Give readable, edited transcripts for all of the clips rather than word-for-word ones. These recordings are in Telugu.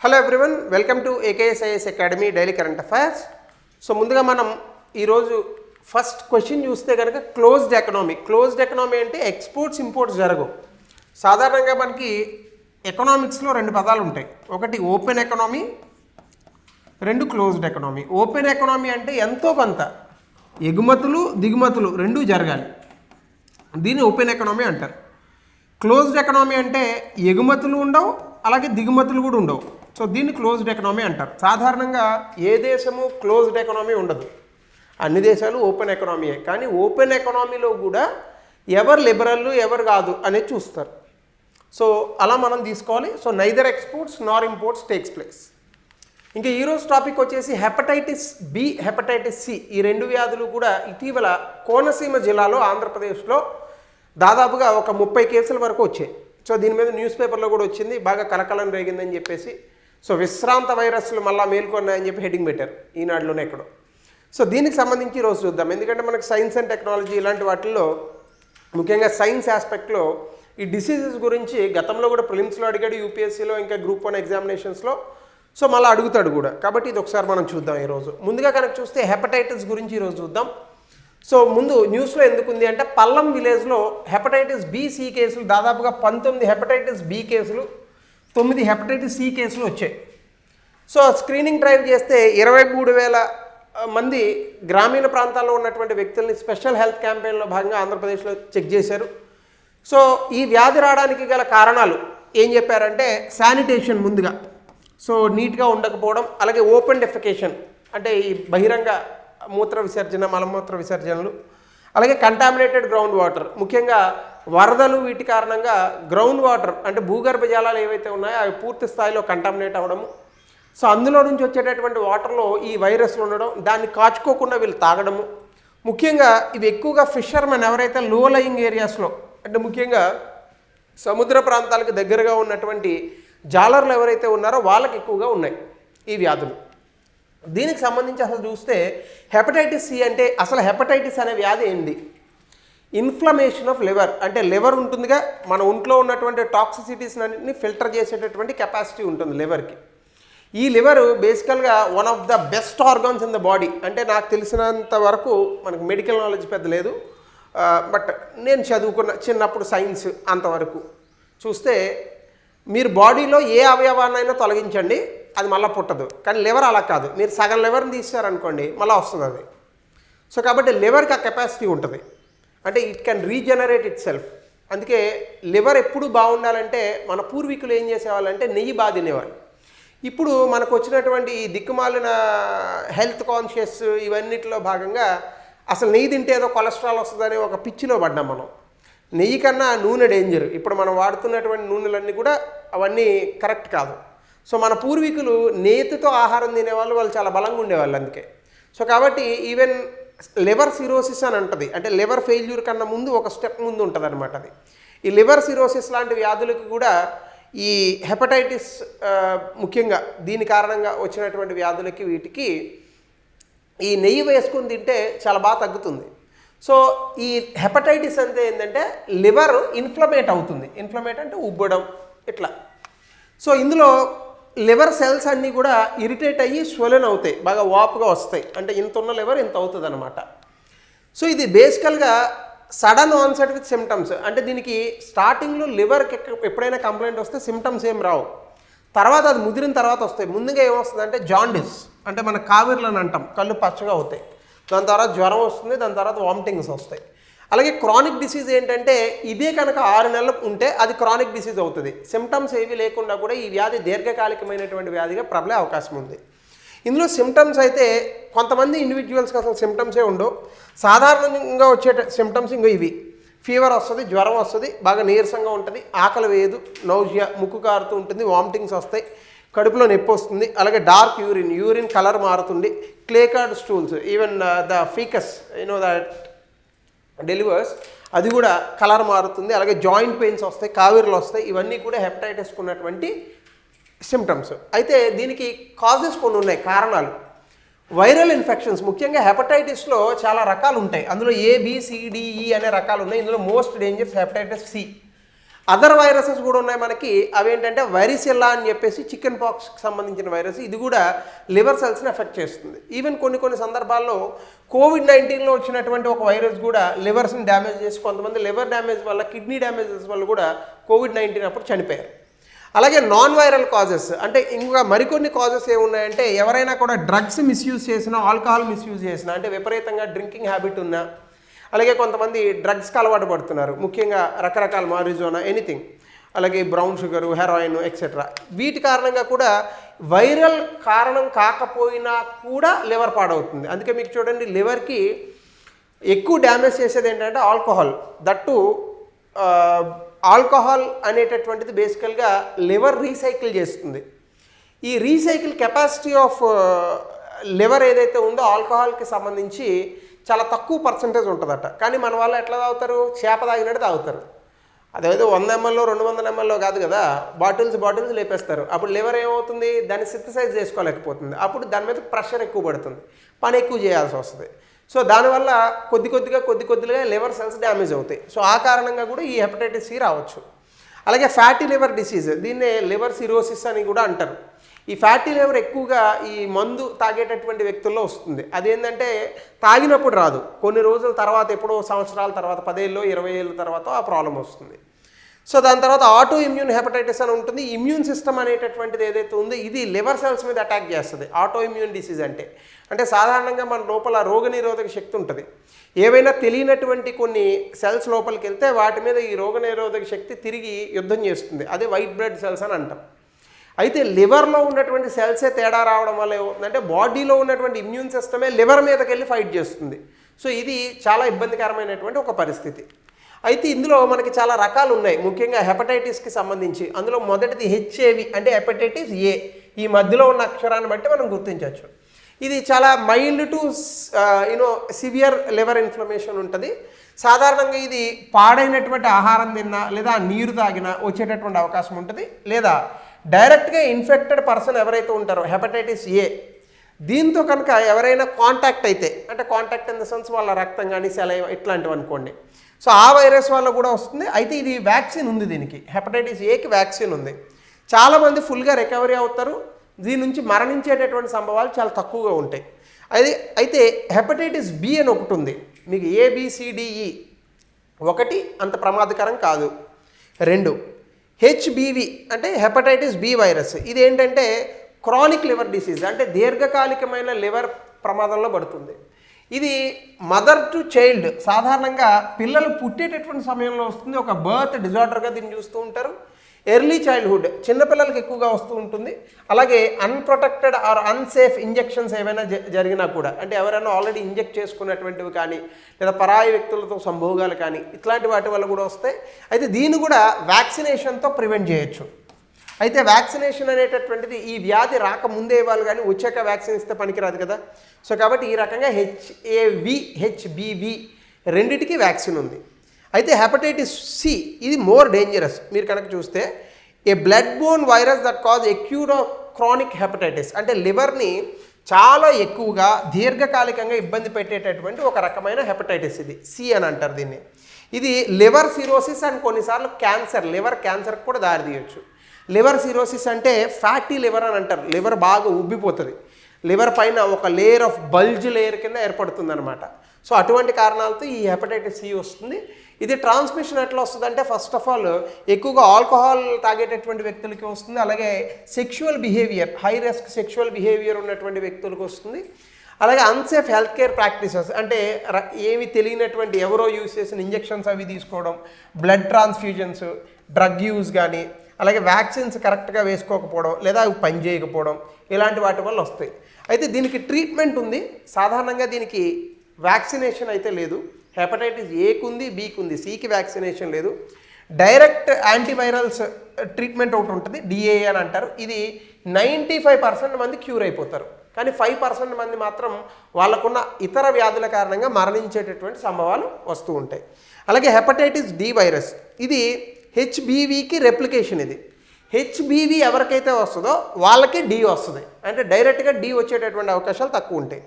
Hello everyone, welcome to AKSIS academy daily current affairs. So ముందుగా మనం ఈరోజు ఫస్ట్ క్వశ్చన్ చూస్తే కనుక క్లోజ్డ్ ఎకనామీ అంటే ఎక్స్పోర్ట్స్ ఇంపోర్ట్స్ జరగవు. సాధారణంగా మనకి ఎకనామిక్స్లో రెండు పదాలు ఉంటాయి. ఒకటి ఓపెన్ ఎకనామీ, రెండు క్లోజ్డ్ ఎకనామీ. ఓపెన్ ఎకనామీ అంటే ఎంతో కొంత ఎగుమతులు దిగుమతులు రెండూ జరగాలి, దీన్ని ఓపెన్ ఎకనామీ అంటారు. క్లోజ్డ్ ఎకనామీ అంటే ఎగుమతులు ఉండవు, అలాగే దిగుమతులు కూడా ఉండవు. సో దీన్ని క్లోజ్డ్ ఎకనామీ అంటారు. సాధారణంగా ఏ దేశము క్లోజ్డ్ ఎకనామీ ఉండదు, అన్ని దేశాలు ఓపెన్ ఎకనామీయే. కానీ ఓపెన్ ఎకనామీలో కూడా ఎవరు లిబరల్ ఎవరు కాదు అనేది చూస్తారు. సో అలా మనం తీసుకోవాలి. సో నైదర్ ఎక్స్పోర్ట్స్ నార్ ఇంపోర్ట్స్ టేక్స్ ప్లేస్. ఇంకా ఈరోజు టాపిక్ వచ్చేసి హెపటైటిస్ బి, హెపటైటిస్ సి. ఈ రెండు వ్యాధులు కూడా ఇటీవల కోనసీమ జిల్లాలో ఆంధ్రప్రదేశ్లో దాదాపుగా ఒక 30 కేసుల వరకు వచ్చాయి. సో దీని మీద న్యూస్ పేపర్లో కూడా వచ్చింది, బాగా కలకలం రేగిందని చెప్పేసి. సో విశ్రాంత వైరస్లు మళ్ళీ మేల్కొన్నాయని చెప్పి హెడ్డింగ్ పెట్టారు ఈనాడులోనే ఎక్కడో. సో దీనికి సంబంధించి ఈరోజు చూద్దాం. ఎందుకంటే మనకు సైన్స్ అండ్ టెక్నాలజీ ఇలాంటి వాటిల్లో ముఖ్యంగా సైన్స్ ఆస్పెక్ట్లో ఈ డిసీజెస్ గురించి గతంలో కూడా ప్రిలిమ్స్లో అడిగాడు, యూపీఎస్సీలో ఇంకా గ్రూప్ 1 ఎగ్జామినేషన్స్లో. సో మళ్ళీ అడుగుతాడు కూడా. కాబట్టి ఇది ఒకసారి మనం చూద్దాం ఈరోజు. ముందుగా కనుక చూస్తే హెపటైటిస్ గురించి ఈరోజు చూద్దాం. సో ముందు న్యూస్లో ఎందుకుంది అంటే పల్లం విలేజ్లో హెపటైటిస్ బి సి కేసులు దాదాపుగా 19 హెపటైటిస్ బి కేసులు, 9 హెపటైటిస్ సి కేసులు వచ్చాయి. సో స్క్రీనింగ్ డ్రైవ్ చేస్తే 23,000 మంది గ్రామీణ ప్రాంతాల్లో ఉన్నటువంటి వ్యక్తుల్ని స్పెషల్ హెల్త్ క్యాంపెయిన్లో భాగంగా ఆంధ్రప్రదేశ్లో చెక్ చేశారు. సో ఈ వ్యాధి రావడానికి గల కారణాలు ఏం చెప్పారంటే శానిటేషన్ ముందుగా, సో నీట్గా ఉండకపోవడం, అలాగే ఓపెన్ డెఫికేషన్ అంటే ఈ బహిరంగ మూత్ర విసర్జన, మలమూత్ర విసర్జనలు, అలాగే కంటామినేటెడ్ గ్రౌండ్ వాటర్, ముఖ్యంగా వరదలు వీటి కారణంగా గ్రౌండ్ వాటర్ అంటే భూగర్భ జలాలు ఏవైతే ఉన్నాయో అవి పూర్తి స్థాయిలో కంటామినేట్ అవ్వడము. సో అందులో నుంచి వచ్చేటటువంటి వాటర్లో ఈ వైరస్లు ఉండడం, దాన్ని కాచుకోకుండా వీళ్ళు తాగడము. ముఖ్యంగా ఇవి ఎక్కువగా ఫిషర్మెన్ ఎవరైతే లో లయింగ్ ఏరియాస్లో అంటే ముఖ్యంగా సముద్ర ప్రాంతాలకు దగ్గరగా ఉన్నటువంటి జాలర్లు ఎవరైతే ఉన్నారో వాళ్ళకి ఎక్కువగా ఉన్నాయి ఈ వ్యాధులు. దీనికి సంబంధించి అసలు చూస్తే హెపటైటిస్ సి అంటే అసలు హెపటైటిస్ అనే వ్యాధి ఏంటి? Inflammation of liver. అంటే లివర్ ఉంటుందిగా, మన ఒంట్లో ఉన్నటువంటి టాక్సిసిటీస్ అన్నింటినీ ఫిల్టర్ చేసేటటువంటి కెపాసిటీ ఉంటుంది లివర్కి. ఈ లివర్ బేసికల్గా one of the best organs in the body. అంటే నాకు తెలిసినంత వరకు మనకు మెడికల్ నాలెడ్జ్ పెద్ద లేదు, బట్ నేను చదువుకున్న చిన్నప్పుడు సైన్స్ అంతవరకు చూస్తే మీరు బాడీలో ఏ అవయవాన్నైనా తొలగించండి అది మళ్ళీ పుట్టదు. కానీ లివర్ అలా కాదు, మీరు సగం లివర్ని తీసారనుకోండి మళ్ళీ వస్తుంది అది. సో కాబట్టి లివర్కి ఆ కెపాసిటీ ఉంటుంది, అంటే it can regenerate it self. అందుకే లివర్ ఎప్పుడు బాగుండాలంటే మన పూర్వీకులు ఏం చేసేవాళ్ళంటే నెయ్యి బాగా తినేవాళ్ళు. ఇప్పుడు మనకు వచ్చినటువంటి ఈ దిక్కుమాలిన హెల్త్ కాన్షియస్ ఇవన్నిటిలో భాగంగా అసలు నెయ్యి తింటే ఏదో కొలెస్ట్రాల్ వస్తుందని ఒక పిచ్చిలో పడ్డాం మనం. నెయ్యి కన్నా నూనె డేంజర్. ఇప్పుడు మనం వాడుతున్నటువంటి నూనెలన్నీ కూడా అవన్నీ కరెక్ట్ కాదు. సో మన పూర్వీకులు నేతితో ఆహారం తినేవాళ్ళు, వాళ్ళు చాలా బలంగా ఉండేవాళ్ళు అందుకే. సో కాబట్టి ఈవెన్ లివర్ సిరోసిస్ అని ఉంటుంది, అంటే లివర్ ఫెయిల్యూర్ కన్నా ముందు ఒక స్టెప్ ముందు ఉంటుంది అనమాట అది. ఈ లివర్ సిరోసిస్ లాంటి వ్యాధులకు కూడా ఈ హెపటైటిస్ ముఖ్యంగా దీని కారణంగా వచ్చినటువంటి వ్యాధులకి వీటికి ఈ నెయ్యి వేసుకుని తింటే చాలా బాగా తగ్గుతుంది. సో ఈ హెపటైటిస్ అంటే ఏంటంటే లివర్ ఇన్ఫ్లమేట్ అవుతుంది. ఇన్ఫ్లమేట్ అంటే ఉబ్బడం ఇట్లా. సో ఇందులో లివర్ సెల్స్ అన్నీ కూడా ఇరిటేట్ అయ్యి స్వెలెన్ అవుతాయి, బాగా వాపుగా వస్తాయి. అంటే ఇంత ఉన్న లివర్ ఇంత అవుతుంది అనమాట. సో ఇది బేసికల్గా సడన్ ఆన్సెట్ విత్ సిమ్టమ్స్. అంటే దీనికి స్టార్టింగ్లో లివర్కి ఎప్పుడైనా కంప్లైంట్ వస్తే సిమ్టమ్స్ ఏం రావు, తర్వాత అది ముదిరిన తర్వాత వస్తాయి. ముందుగా ఏమొస్తుంది అంటే జాండిస్, అంటే మన కావిర్లు అని అంటాం, కళ్ళు పచ్చగా అవుతాయి. దాని తర్వాత జ్వరం వస్తుంది, దాని తర్వాత వామిటింగ్స్ వస్తాయి. అలాగే క్రానిక్ డిసీజ్ ఏంటంటే ఇదే కనుక 6 నెలలు ఉంటే అది క్రానిక్ డిసీజ్ అవుతుంది. సిమ్టమ్స్ ఏవి లేకుండా కూడా ఈ వ్యాధి దీర్ఘకాలికమైనటువంటి వ్యాధిగా ప్రబలే అవకాశం ఉంది. ఇందులో సిమ్టమ్స్ అయితే కొంతమంది ఇండివిజువల్స్కి అసలు సిమ్టమ్సే ఉండవు. సాధారణంగా వచ్చే సిమ్టమ్స్ ఇంకో ఇవి: ఫీవర్ వస్తుంది, జ్వరం వస్తుంది, బాగా నీరసంగా ఉంటుంది, ఆకలి వేయదు, నౌజియా, ముక్కు కారుతూ ఉంటుంది, వామిటింగ్స్ వస్తాయి, కడుపులో నొప్పి వస్తుంది, అలాగే డార్క్ యూరిన్ కలర్ మారుతుంది, clay card stools, even the faeces that delivers అది కూడా కలర్ మారుతుంది, అలాగే జాయింట్ పెయిన్స్ వస్తాయి, కావిర్లు వస్తాయి. ఇవన్నీ కూడా హెపటైటిస్కి ఉన్నటువంటి సిమ్టమ్స్. అయితే దీనికి కాజెస్ కొన్ని ఉన్నాయి, కారణాలు. వైరల్ ఇన్ఫెక్షన్స్, ముఖ్యంగా హెపటైటిస్లో చాలా రకాలు ఉంటాయి. అందులో ABCDE అనే రకాలు ఉన్నాయి. ఇందులో most dangerous hepatitis C. Other viruses కూడా ఉన్నాయి మనకి. అవేంటంటే వైరిసెల్లా అని చెప్పేసి చికెన్ పాక్స్కి సంబంధించిన వైరస్. ఇది కూడా లివర్ సెల్స్ని ఎఫెక్ట్ చేస్తుంది. ఈవెన్ కొన్ని సందర్భాల్లో కోవిడ్-19లో వచ్చినటువంటి ఒక వైరస్ కూడా లివర్స్ని డ్యామేజ్ చేసి కొంతమంది లివర్ డ్యామేజ్ వల్ల, కిడ్నీ డ్యామేజెస్ వల్ల కూడా కోవిడ్-19 అప్పుడు చనిపోయారు. అలాగే నాన్ వైరల్ కాజెస్ అంటే ఇంకా మరికొన్ని కాజెస్ ఏమున్నాయంటే ఎవరైనా కూడా డ్రగ్స్ మిస్యూజ్ చేసినా, ఆల్కహాల్ మిస్యూజ్ చేసినా, అంటే విపరీతంగా డ్రింకింగ్ హ్యాబిట్ ఉన్నా, అలాగే కొంతమంది డ్రగ్స్కి అలవాటు పడుతున్నారు, ముఖ్యంగా రకరకాల మారిజోనా, ఎనీథింగ్, అలాగే బ్రౌన్ షుగర్, హెరాయిన్ ఎక్సెట్రా. వీటి కారణంగా కూడా వైరల్ కారణం కాకపోయినా కూడా లివర్ పాడవుతుంది. అందుకే మీకు చూడండి, లివర్కి ఎక్కువ డ్యామేజ్ చేసేది ఏంటంటే ఆల్కహాల్. దట్టు ఆల్కహాల్ అనేటటువంటిది బేసికల్గా లివర్ రీసైకిల్ చేస్తుంది. ఈ రీసైకిల్ కెపాసిటీ ఆఫ్ లివర్ ఏదైతే ఉందో ఆల్కహాల్కి సంబంధించి చాలా తక్కువ పర్సంటేజ్ ఉంటుందట. కానీ మన వాళ్ళు ఎట్లా తాగుతారు? చేప తాగినట్టు తాగుతారు. అదేదో 100 ml 200 ml కాదు కదా, బాటిల్స్ లేపేస్తారు. అప్పుడు లివర్ ఏమవుతుంది? దాన్ని సింథసైజ్ చేసుకోలేకపోతుంది. అప్పుడు దాని మీద ప్రెషర్ ఎక్కువ పడుతుంది, పని ఎక్కువ చేయాల్సి వస్తుంది. సో దానివల్ల కొద్దిగా లివర్ సెల్స్ డ్యామేజ్ అవుతాయి. సో ఆ కారణంగా కూడా ఈ హెపటైటిస్ సి రావచ్చు. అలాగే ఫ్యాటీ లివర్ డిసీజ్, దీన్నే లివర్ సిరోసిస్ అని కూడా అంటారు. ఈ ఫ్యాటీ లివర్ ఎక్కువగా ఈ మందు తాగేటటువంటి వ్యక్తుల్లో వస్తుంది. అదేంటంటే తాగినప్పుడు రాదు, కొన్ని రోజుల తర్వాత, ఎప్పుడో సంవత్సరాల తర్వాత, 10 ఏళ్ళు 20 ఏళ్ళ తర్వాత ఆ ప్రాబ్లం వస్తుంది. సో దాని తర్వాత ఆటో ఇమ్యూన్ హెపటైటిస్ అని ఉంటుంది. ఇమ్యూన్ సిస్టమ్ అనేటటువంటిది ఏదైతే ఉందో ఇది లివర్ సెల్స్ మీద అటాక్ చేస్తుంది. ఆటో ఇమ్యూన్ డిసీజ్ అంటే సాధారణంగా మన లోపల రోగనిరోధక శక్తి ఉంటుంది. ఏవైనా తెలియనటువంటి కొన్ని సెల్స్ లోపలికి వెళ్తే వాటి మీద ఈ రోగనిరోధక శక్తి తిరిగి యుద్ధం చేస్తుంది. అదే వైట్ బ్లడ్ సెల్స్ అని అంటాం. అయితే లివర్లో ఉన్నటువంటి సెల్సే తేడా రావడం వల్ల ఏమవుతుందంటే బాడీలో ఉన్నటువంటి ఇమ్యూన్ సిస్టమే లివర్ మీదకి వెళ్ళి ఫైట్ చేస్తుంది. సో ఇది చాలా ఇబ్బందికరమైనటువంటి ఒక పరిస్థితి. అయితే ఇందులో మనకి చాలా రకాలు ఉన్నాయి, ముఖ్యంగా హెపటైటిస్కి సంబంధించి. అందులో మొదటిది హెచ్ఏవి అంటే హెపటైటిస్ ఏ. ఈ మధ్యలో ఉన్న అక్షరాన్ని బట్టి మనం గుర్తించవచ్చు. ఇది చాలా mild to severe liver inflammation ఉంటుంది. సాధారణంగా ఇది పాడైనటువంటి ఆహారం తిన్నా లేదా నీరు తాగినా వచ్చేటటువంటి అవకాశం ఉంటుంది. లేదా డైరెక్ట్గా ఇన్ఫెక్టెడ్ పర్సన్ ఎవరైతే ఉంటారో హెపటైటిస్ ఏ, దీంతో కనుక ఎవరైనా కాంటాక్ట్ అయితే, అంటే కాంటాక్ట్ ఇన్ ద సెన్స్ వాళ్ళ రక్తం కానీ సెలైవ ఇట్లాంటివి అనుకోండి, సో ఆ వైరస్ వల్ల కూడా వస్తుంది. అయితే ఇది వ్యాక్సిన్ ఉంది, దీనికి హెపటైటిస్ ఏకి వ్యాక్సిన్ ఉంది. చాలామంది ఫుల్గా రికవరీ అవుతారు. దీని నుంచి మరణించేటటువంటి సంభవాలు చాలా తక్కువగా ఉంటాయి. అయితే హెపటైటిస్ బి అని ఒకటి ఉంది. మీకు ఏబిసిడిఈ, 1 అంత ప్రమాదకరం కాదు. 2 హెచ్బివి అంటే హెపటైటిస్ బి వైరస్. ఇది ఏంటంటే క్రానిక్ లివర్ డిసీజ్, అంటే దీర్ఘకాలికమైన లివర్ ప్రమాదంలో పడుతుంది. ఇది మదర్ టు చైల్డ్, సాధారణంగా పిల్లలు పుట్టేటటువంటి సమయంలో వస్తుంది. ఒక బర్త్ డిజార్డర్గా దీన్ని చూస్తూ ఉంటారు. ఎర్లీ చైల్డ్హుడ్, చిన్నపిల్లలకి ఎక్కువగా వస్తూ ఉంటుంది. అలాగే అన్ప్రొటెక్టెడ్ ఆర్ అన్సేఫ్ ఇంజెక్షన్స్ ఏమైనా జరిగినా కూడా, అంటే ఎవరైనా ఆల్రెడీ ఇంజెక్ట్ చేసుకున్నటువంటివి కానీ, లేదా పరాయి వ్యక్తులతో సంభోగాలు కానీ, ఇట్లాంటి వాటి వల్ల కూడా వస్తాయి. అయితే దీన్ని కూడా వ్యాక్సినేషన్తో ప్రివెంట్ చేయొచ్చు. అయితే వ్యాక్సినేషన్ అనేటటువంటిది ఈ వ్యాధి రాకముందే ఇవ్వాలి, కానీ వచ్చాక వ్యాక్సిన్ ఇస్తే పనికిరాదు కదా. సో కాబట్టి ఈ రకంగా హెచ్ఏవి, హెచ్బివి రెండిటికి వ్యాక్సిన్ ఉంది. అయితే హెపటైటిస్ సి ఇది మోర్ డేంజరస్. మీరు కనుక చూస్తే a blood borne virus that cause acute of chronic hepatitis, అంటే లివర్ని చాలా ఎక్కువగా దీర్ఘకాలికంగా ఇబ్బంది పెట్టేటటువంటి ఒక రకమైన హెపటైటిస్ ఇది సి అని అంటారు దీన్ని. ఇది లివర్ సిరోసిస్ అండ్ కొన్నిసార్లు క్యాన్సర్, లివర్ క్యాన్సర్కి కూడా దారితీయచ్చు. లివర్ సిరోసిస్ అంటే ఫ్యాటీ లివర్ అని అంటారు. లివర్ బాగా ఉబ్బిపోతుంది, లివర్ పైన ఒక లేయర్ ఆఫ్ బల్జ్ లేయర్ కింద ఏర్పడుతుంది అనమాట. సో అటువంటి కారణాలతో ఈ హెపటైటిస్ సి వస్తుంది. ఇది ట్రాన్స్మిషన్ ఎట్లా వస్తుంది అంటే ఫస్ట్ ఆఫ్ ఆల్ ఎక్కువగా ఆల్కహాల్ తాగేటటువంటి వ్యక్తులకి వస్తుంది. అలాగే sexual behaviour, high risk sexual behaviour ఉన్నటువంటి వ్యక్తులకు వస్తుంది. అలాగే అన్సేఫ్ హెల్త్ కేర్ ప్రాక్టీసెస్, అంటే ఏమి తెలియనటువంటి ఎవరో యూజ్ చేసిన ఇంజెక్షన్స్ అవి తీసుకోవడం, బ్లడ్ ట్రాన్స్ఫ్యూజన్స్, డ్రగ్ యూజ్ కానీ, అలాగే వ్యాక్సిన్స్ కరెక్ట్గా వేసుకోకపోవడం లేదా అవి పనిచేయకపోవడం, ఇలాంటి వాటి వల్ల వస్తాయి. అయితే దీనికి ట్రీట్మెంట్ ఉంది. సాధారణంగా దీనికి వ్యాక్సినేషన్ అయితే లేదు. హెపటైటిస్ ఏకి ఉంది, బీకి ఉంది, సికి వ్యాక్సినేషన్ లేదు. డైరెక్ట్ యాంటీవైరల్స్ ట్రీట్మెంట్ ఒకటి ఉంటుంది, డిఏఏ అని అంటారు. ఇది 95% మంది క్యూర్ అయిపోతారు. కానీ 5% మంది మాత్రం వాళ్ళకున్న ఇతర వ్యాధుల కారణంగా మరణించేటటువంటి సంభవాలు వస్తూ ఉంటాయి. అలాగే హెపటైటిస్ డి వైరస్, ఇది హెచ్బివికి రెప్లికేషన్. ఇది హెచ్బీవీ ఎవరికైతే వస్తుందో వాళ్ళకి డి వస్తుంది, అంటే డైరెక్ట్గా డి వచ్చేటటువంటి అవకాశాలు తక్కువ ఉంటాయి.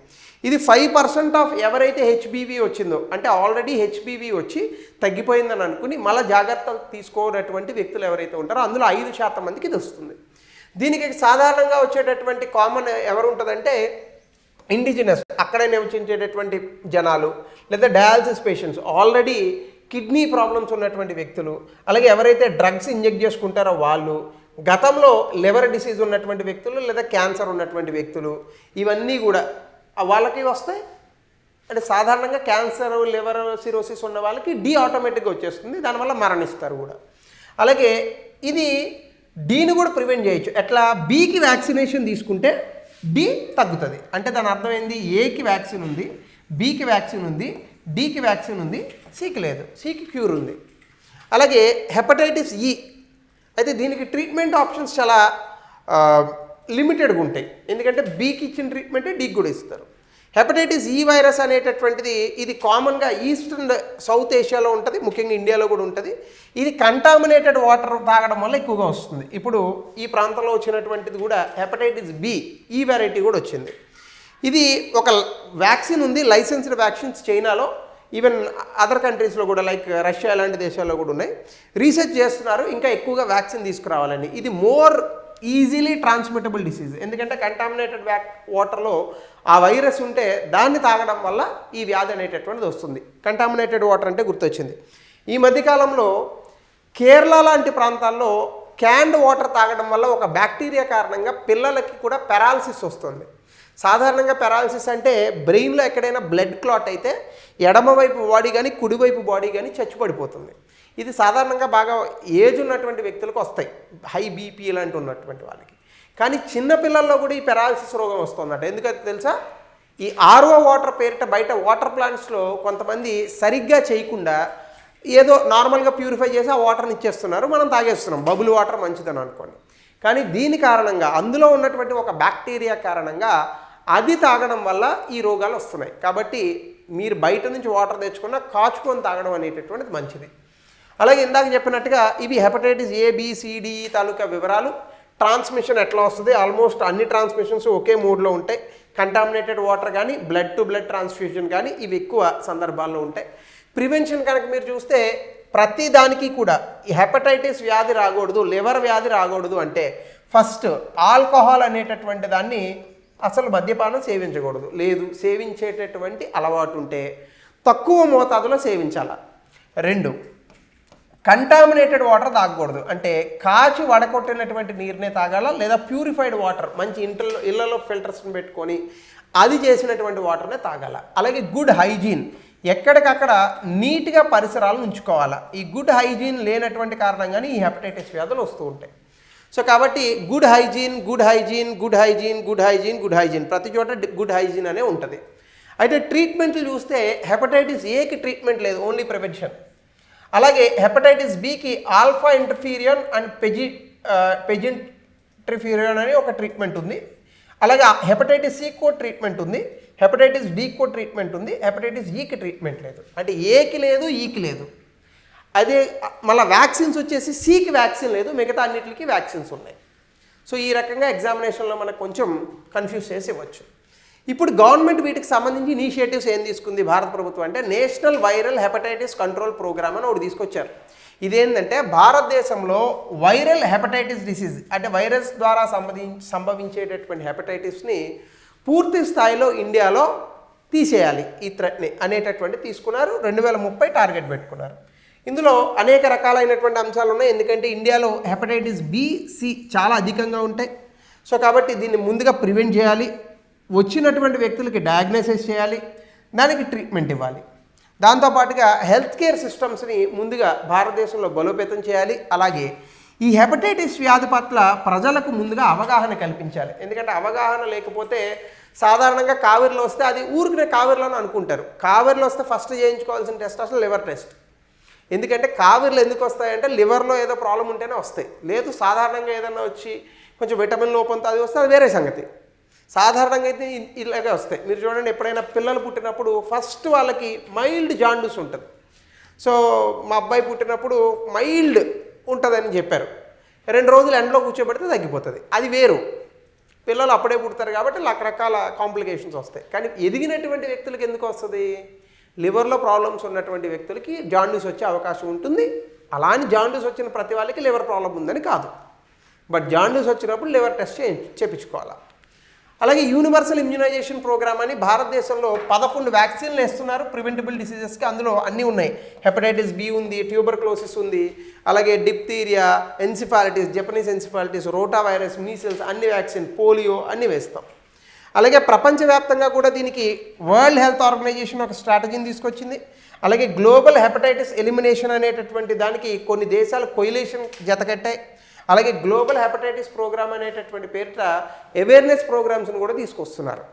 ఇది 5% ఆఫ్ ఎవరైతే హెచ్బీవీ వచ్చిందో, అంటే ఆల్రెడీ హెచ్బీవీ వచ్చి తగ్గిపోయిందని అనుకుని మళ్ళీ జాగ్రత్తలు తీసుకోనటువంటి వ్యక్తులు ఎవరైతే ఉంటారో అందులో 5% మందికి ఇది వస్తుంది. దీనికి సాధారణంగా వచ్చేటటువంటి కామన్ ఎవరు ఉంటుందంటే ఇండిజినస్, అక్కడే నివసించేటటువంటి జనాలు, లేదా dialysis patients, already kidney problems ఉన్నటువంటి వ్యక్తులు, అలాగే ఎవరైతే డ్రగ్స్ ఇంజెక్ట్ చేసుకుంటారో వాళ్ళు, గతంలో లివర్ డిసీజ్ ఉన్నటువంటి వ్యక్తులు, లేదా క్యాన్సర్ ఉన్నటువంటి వ్యక్తులు, ఇవన్నీ కూడా వాళ్ళకి వస్తాయి. అంటే సాధారణంగా క్యాన్సర్, లివర్ సిరోసిస్ ఉన్న వాళ్ళకి డి ఆటోమేటిక్గా వచ్చేస్తుంది, దానివల్ల మరణిస్తారు కూడా. అలాగే ఇది డీని కూడా ప్రివెంట్ చేయొచ్చు. ఎట్లా? బీకి వ్యాక్సినేషన్ తీసుకుంటే డి తగ్గుతుంది. అంటే దాని అర్థం ఏంది? ఏకి వ్యాక్సిన్ ఉంది, బీకి వ్యాక్సిన్ ఉంది, డీకి వ్యాక్సిన్ ఉంది, సికి లేదు, సికి క్యూర్ ఉంది. అలాగే హెపటైటిస్ ఈ అయితే దీనికి ట్రీట్మెంట్ ఆప్షన్స్ చాలా లిమిటెడ్గా ఉంటాయి, ఎందుకంటే బీకి ఇచ్చిన ట్రీట్మెంటే డీకి కూడా ఇస్తారు. హెపటైటిస్ ఈ వైరస్ అనేటటువంటిది ఇది కామన్గా ఈస్ట్ అండ్ సౌత్ ఏషియాలో ఉంటుంది, ముఖ్యంగా ఇండియాలో కూడా ఉంటుంది. ఇది కంటామినేటెడ్ వాటర్ తాగడం వల్ల ఎక్కువగా వస్తుంది. ఇప్పుడు ఈ ప్రాంతంలో వచ్చినటువంటిది కూడా హెపటైటిస్ బి ఈ వెరైటీ కూడా వచ్చింది. ఇది ఒక వ్యాక్సిన్ ఉంది, లైసెన్స్డ్ వ్యాక్సిన్స్ చైనాలో, ఈవెన్ అదర్ కంట్రీస్లో కూడా లైక్ రష్యా లాంటి దేశాల్లో కూడా ఉన్నాయి. రీసెర్చ్ చేస్తున్నారు ఇంకా ఎక్కువగా వ్యాక్సిన్ తీసుకురావాలని. ఇది మోర్ ఈజీలీ ట్రాన్స్మిటబుల్ డిసీజ్, ఎందుకంటే కంటామినేటెడ్ వాటర్లో ఆ వైరస్ ఉంటే దాన్ని తాగడం వల్ల ఈ వ్యాధి అనేటటువంటిది వస్తుంది. కంటామినేటెడ్ వాటర్ అంటే గుర్తొచ్చింది. ఈ మధ్యకాలంలో కేరళ లాంటి ప్రాంతాల్లో క్యాన్డ్ వాటర్ తాగడం వల్ల ఒక బ్యాక్టీరియా కారణంగా పిల్లలకి కూడా పెరాలసిస్ వస్తుంది. సాధారణంగా పెరాలసిస్ అంటే బ్రెయిన్లో ఎక్కడైనా బ్లడ్ క్లాట్ అయితే ఎడమవైపు బాడీ కానీ కుడివైపు బాడీ కానీ చచ్చిపడిపోతుంది. ఇది సాధారణంగా బాగా ఏజ్ ఉన్నటువంటి వ్యక్తులకు వస్తాయి, హై బీపీ ఇలాంటి ఉన్నటువంటి వాళ్ళకి. కానీ చిన్నపిల్లల్లో కూడా ఈ పెరాలసిస్ రోగం వస్తుందట. ఎందుకంటే తెలుసా? ఈ ఆర్ఓ వాటర్ పేరిట బయట వాటర్ ప్లాంట్స్లో కొంతమంది సరిగ్గా చేయకుండా ఏదో నార్మల్గా ప్యూరిఫై చేసి ఆ వాటర్ని ఇచ్చేస్తున్నారు, మనం తాగేస్తున్నాం, బబుల్ వాటర్ మంచిదని అనుకోండి. కానీ దీని కారణంగా అందులో ఉన్నటువంటి ఒక బ్యాక్టీరియా కారణంగా అది తాగడం వల్ల ఈ రోగాలు వస్తున్నాయి. కాబట్టి మీరు బయట నుంచి వాటర్ తెచ్చుకున్న కాచుకొని తాగడం అనేటటువంటిది మంచిది. అలాగే ఇందాక చెప్పినట్టుగా ఇవి హెపటైటిస్ ఏబిసిడి తాలూకా వివరాలు. ట్రాన్స్మిషన్ ఎట్లా వస్తుంది? ఆల్మోస్ట్ అన్ని ట్రాన్స్మిషన్స్ ఒకే మోడ్లో ఉంటాయి. కంటామినేటెడ్ వాటర్ కానీ, బ్లడ్ టు బ్లడ్ ట్రాన్స్ఫ్యూజన్ కానీ ఇవి ఎక్కువ సందర్భాల్లో ఉంటాయి. ప్రివెన్షన్ కనుక మీరు చూస్తే ప్రతి దానికి కూడా ఈ హెపటైటిస్ వ్యాధి రాకూడదు, లివర్ వ్యాధి రాకూడదు అంటే ఫస్ట్ ఆల్కహాల్ అనేటటువంటి దాన్ని అసలు మద్యపానం సేవించకూడదు. లేదు, సేవించేటటువంటి అలవాటు ఉంటే తక్కువ మోతాదులో సేవించాలి. 2, కంటామినేటెడ్ వాటర్ తాగకూడదు, అంటే కాచి వడకొట్టినటువంటి నీరునే తాగాల, లేదా ప్యూరిఫైడ్ వాటర్ మంచి ఇళ్లలో ఫిల్టర్స్ని పెట్టుకొని అది చేసినటువంటి వాటర్నే తాగాల. అలాగే గుడ్ హైజీన్, ఎక్కడికక్కడ నీట్గా పరిసరాలను ఉంచుకోవాలా. ఈ గుడ్ హైజీన్ లేనటువంటి కారణంగానే ఈ హెపటైటిస్ వ్యాధులు వస్తూ ఉంటాయి. సో కాబట్టి good hygiene, good hygiene, good hygiene, good hygiene, good hygiene, ప్రతి చోట గుడ్ హైజీన్ అనే ఉంటుంది. అయితే ట్రీట్మెంట్లు చూస్తే హెపటైటిస్ ఏకి ట్రీట్మెంట్ లేదు, ఓన్లీ ప్రివెన్షన్. అలాగే హెపటైటిస్ బికి ఆల్ఫా ఇంటర్ఫీరియన్ అండ్ పెజింట్రిఫ్యూరియన్ అని ఒక ట్రీట్మెంట్ ఉంది. అలాగే హెపటైటిస్ సి కూడా ట్రీట్మెంట్ ఉంది, హెపటైటిస్ డి కూడా ట్రీట్మెంట్ ఉంది, హెపటైటిస్ ఈకి ట్రీట్మెంట్ లేదు. అంటే ఏకి లేదు, ఈకి లేదు. అదే మళ్ళీ వ్యాక్సిన్స్ వచ్చేసి సికి వ్యాక్సిన్ లేదు, మిగతా అన్నిటికీ వ్యాక్సిన్స్ ఉన్నాయి. సో ఈ రకంగా ఎగ్జామినేషన్లో మనకు కొంచెం కన్ఫ్యూజ్ చేసి ఇవ్వచ్చు. ఇప్పుడు గవర్నమెంట్ వీటికి సంబంధించి ఇనిషియేటివ్స్ ఏం తీసుకుంది భారత ప్రభుత్వం అంటే national viral hepatitis control programme అని ఒకటి తీసుకొచ్చారు. ఇదేంటంటే భారతదేశంలో వైరల్ హెపటైటిస్ డిసీజ్ అంటే వైరస్ ద్వారా సంభవించేటటువంటి హెపటైటిస్ని పూర్తి స్థాయిలో ఇండియాలో తీసేయాలి ఈ థ్రెట్ని అనేటటువంటి తీసుకున్నారు. 2030 టార్గెట్ పెట్టుకున్నారు. ఇందులో అనేక రకాలైనటువంటి అంశాలు ఉన్నాయి, ఎందుకంటే ఇండియాలో హెపటైటిస్ బి, సి చాలా అధికంగా ఉంటాయి. సో కాబట్టి దీన్ని ముందుగా ప్రివెంట్ చేయాలి, వచ్చినటువంటి వ్యక్తులకి డయాగ్నోసిస్ చేయాలి, దానికి ట్రీట్మెంట్ ఇవ్వాలి. దాంతోపాటుగా హెల్త్ కేర్ సిస్టమ్స్ని ముందుగా భారతదేశంలో బలోపేతం చేయాలి. అలాగే ఈ హెపటైటిస్ వ్యాధి పట్ల ప్రజలకు ముందుగా అవగాహన కల్పించాలి. ఎందుకంటే అవగాహన లేకపోతే సాధారణంగా కావేరిలో వస్తే అది ఊరికినే కావేరిలోనే అనుకుంటారు. కావేరిలో వస్తే ఫస్ట్ చేయించుకోవాల్సిన టెస్ట్ అసలు లివర్ టెస్ట్. ఎందుకంటే కావేరిలో ఎందుకు వస్తాయంటే లివర్లో ఏదో ప్రాబ్లం ఉంటేనే వస్తాయి. లేదు సాధారణంగా ఏదైనా వచ్చి కొంచెం విటమిన్ లోపంతో అది వస్తే అది వేరే సంగతి. సాధారణంగా అయితే ఇలాగే వస్తాయి. మీరు చూడండి, ఎప్పుడైనా పిల్లలు పుట్టినప్పుడు ఫస్ట్ వాళ్ళకి మైల్డ్ జాండీస్ ఉంటుంది. సో మా అబ్బాయి పుట్టినప్పుడు మైల్డ్ ఉంటుందని చెప్పారు. 2 రోజులు ఎండలో కూర్చోబెడితే తగ్గిపోతుంది. అది వేరు. పిల్లలు అప్పుడే పుడతారు కాబట్టి రకరకాల కాంప్లికేషన్స్ వస్తాయి. కానీ ఎదిగినటువంటి వ్యక్తులకి ఎందుకు వస్తుంది? లివర్లో ప్రాబ్లమ్స్ ఉన్నటువంటి వ్యక్తులకి జాండీస్ వచ్చే అవకాశం ఉంటుంది. అలా అని జాండీస్ వచ్చిన ప్రతి వాళ్ళకి లివర్ ప్రాబ్లం ఉందని కాదు. బట్ జాండీస్ వచ్చినప్పుడు లివర్ టెస్ట్ చేయించుకోవాలి. అలాగే యూనివర్సల్ ఇమ్యునైజేషన్ ప్రోగ్రామ్ అని భారతదేశంలో 11 వ్యాక్సిన్లు వేస్తున్నారు ప్రివెంటబుల్ డిసీజెస్కి. అందులో అన్నీ ఉన్నాయి. హెపటైటిస్ బి ఉంది, ట్యూబర్క్లోసిస్ ఉంది, అలాగే diphtheria, encephalitis, Japanese encephalitis, rota virus, measles అన్ని వ్యాక్సిన్, పోలియో అన్నీ వేస్తాం. అలాగే ప్రపంచవ్యాప్తంగా కూడా దీనికి వరల్డ్ హెల్త్ ఆర్గనైజేషన్ ఒక స్ట్రాటజీని తీసుకొచ్చింది. అలాగే గ్లోబల్ హెపటైటిస్ ఎలిమినేషన్ అనేటటువంటి దానికి కొన్ని దేశాలు కొయిలేషన్ జతకట్టాయి. అలాగే గ్లోబల్ హెపటైటిస్ ప్రోగ్రామ్ అనేటటువంటి పేరిట అవేర్నెస్ ప్రోగ్రామ్స్ని కూడా తీసుకొస్తున్నారు.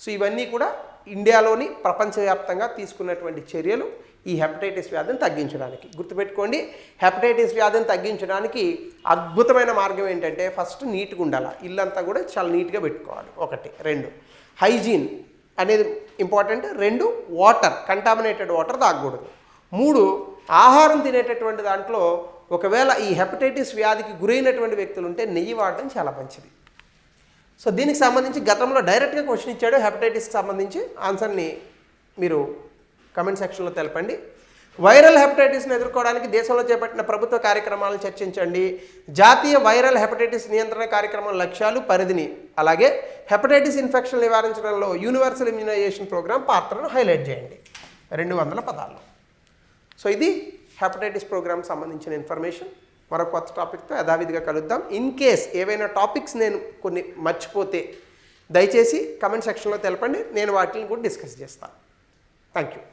సో ఇవన్నీ కూడా ఇండియాలోని ప్రపంచవ్యాప్తంగా తీసుకున్నటువంటి చర్యలు ఈ హెపటైటిస్ వ్యాధిని తగ్గించడానికి. గుర్తుపెట్టుకోండి, హెపటైటిస్ వ్యాధిని తగ్గించడానికి అద్భుతమైన మార్గం ఏంటంటే ఫస్ట్ నీట్గా ఉండాలి. ఇల్లంతా కూడా చాలా నీట్గా పెట్టుకోవాలి. 1. 2 హైజీన్ అనేది ఇంపార్టెంట్. 2 వాటర్, కంటామినేటెడ్ వాటర్ తాగకూడదు. 3 ఆహారం తినేటటువంటి దాంట్లో ఒకవేళ ఈ హెపటైటిస్ వ్యాధికి గురైనటువంటి వ్యక్తులు ఉంటే నెయ్యి వాడడం చాలా మంచిది. సో దీనికి సంబంధించి గతంలో డైరెక్ట్గా క్వశ్చన్ ఇచ్చాడు హెపటైటిస్కి సంబంధించి. ఆన్సర్ని మీరు కమెంట్ సెక్షన్లో తెలపండి. వైరల్ హెపటైటిస్ని ఎదుర్కోవడానికి దేశంలో చేపట్టిన ప్రభుత్వ కార్యక్రమాలను చర్చించండి. జాతీయ వైరల్ హెపటైటిస్ నియంత్రణ కార్యక్రమం లక్ష్యాలు, పరిధిని, అలాగే హెపటైటిస్ ఇన్ఫెక్షన్ నివారించడంలో యూనివర్సల్ ఇమ్యునైజేషన్ ప్రోగ్రామ్ పాత్రను హైలైట్ చేయండి 200 పదాల్లో. సో ఇది హెపటైటిస్ ప్రోగ్రామ్ సంబంధించిన ఇన్ఫర్మేషన్. మరొక కొత్త టాపిక్తో యథావిధిగా కలుద్దాం. ఇన్ కేస్ ఏవైనా టాపిక్స్ నేను కొన్ని మర్చిపోతే దయచేసి కమెంట్ సెక్షన్లో తెలపండి. నేను వాటిని కూడా డిస్కస్ చేస్తాను. Thank you.